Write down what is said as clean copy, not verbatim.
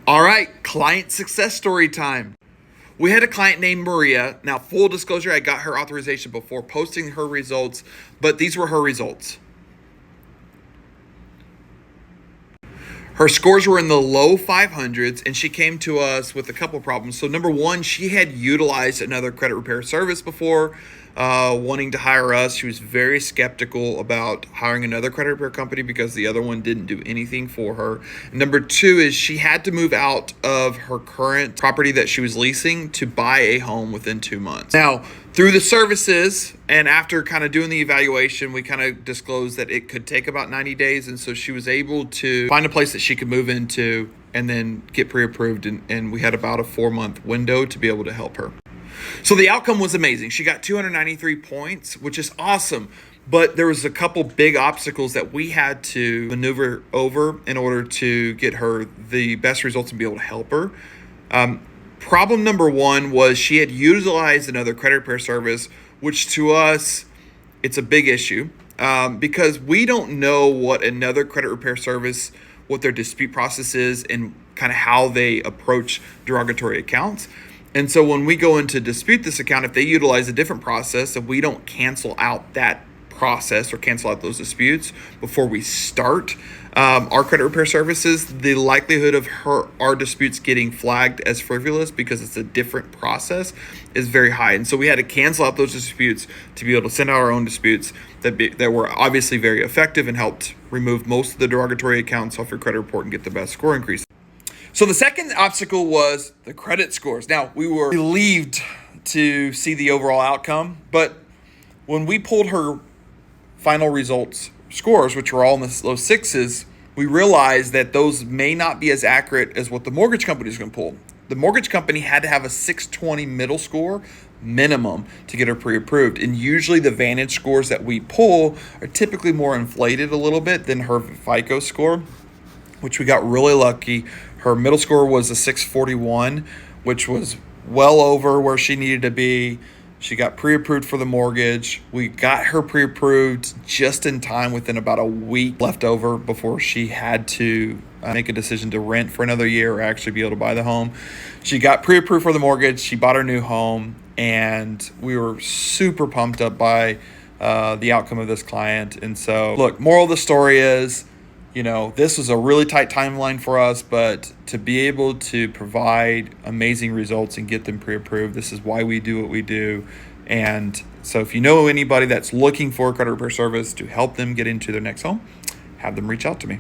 All right, client success story time. We had a client named Maria. Now, full disclosure, I got her authorization before posting her results, but these were her results. Her scores were in the low 500s, and she came to us with a couple problems. So number one, she had utilized another credit repair service before, wanting to hire us. She was very skeptical about hiring another credit repair company because the other one didn't do anything for her. Number two is she had to move out of her current property that she was leasing to buy a home within 2 months. Now, through the services and after kind of doing the evaluation, we kind of disclosed that it could take about 90 days. And so she was able to find a place that she could move into and then get pre-approved. And we had about a 4-month window to be able to help her. So the outcome was amazing. She got 293 points, which is awesome. But there was a couple big obstacles that we had to maneuver over in order to get her the best results and be able to help her. Problem number one was she had utilized another credit repair service, which to us, it's a big issue because we don't know what another credit repair service, what their dispute process is and kind of how they approach derogatory accounts. And so when we go in to dispute this account, if they utilize a different process, if we don't cancel out that process or cancel out those disputes before we start our credit repair services, the likelihood of our disputes getting flagged as frivolous because it's a different process is very high. And so we had to cancel out those disputes to be able to send out our own disputes that were obviously very effective and helped remove most of the derogatory accounts off your credit report and get the best score increase. So the second obstacle was the credit scores. Now, we were relieved to see the overall outcome, but when we pulled her final results scores, which were all in the low sixes, we realized that those may not be as accurate as what the mortgage company is going to pull. The mortgage company had to have a 620 middle score minimum to get her pre-approved. And usually the Vantage scores that we pull are typically more inflated a little bit than her FICO score, which we got really lucky. Her middle score was a 641, which was well over where she needed to be. She got pre-approved for the mortgage. We got her pre-approved just in time within about a week left over before she had to make a decision to rent for another year or actually be able to buy the home. She got pre-approved for the mortgage. She bought her new home, and we were super pumped up by the outcome of this client. And so, look, moral of the story is, this was a really tight timeline for us, but to be able to provide amazing results and get them pre-approved, this is why we do what we do. And so if you know anybody that's looking for a credit repair service to help them get into their next home, have them reach out to me.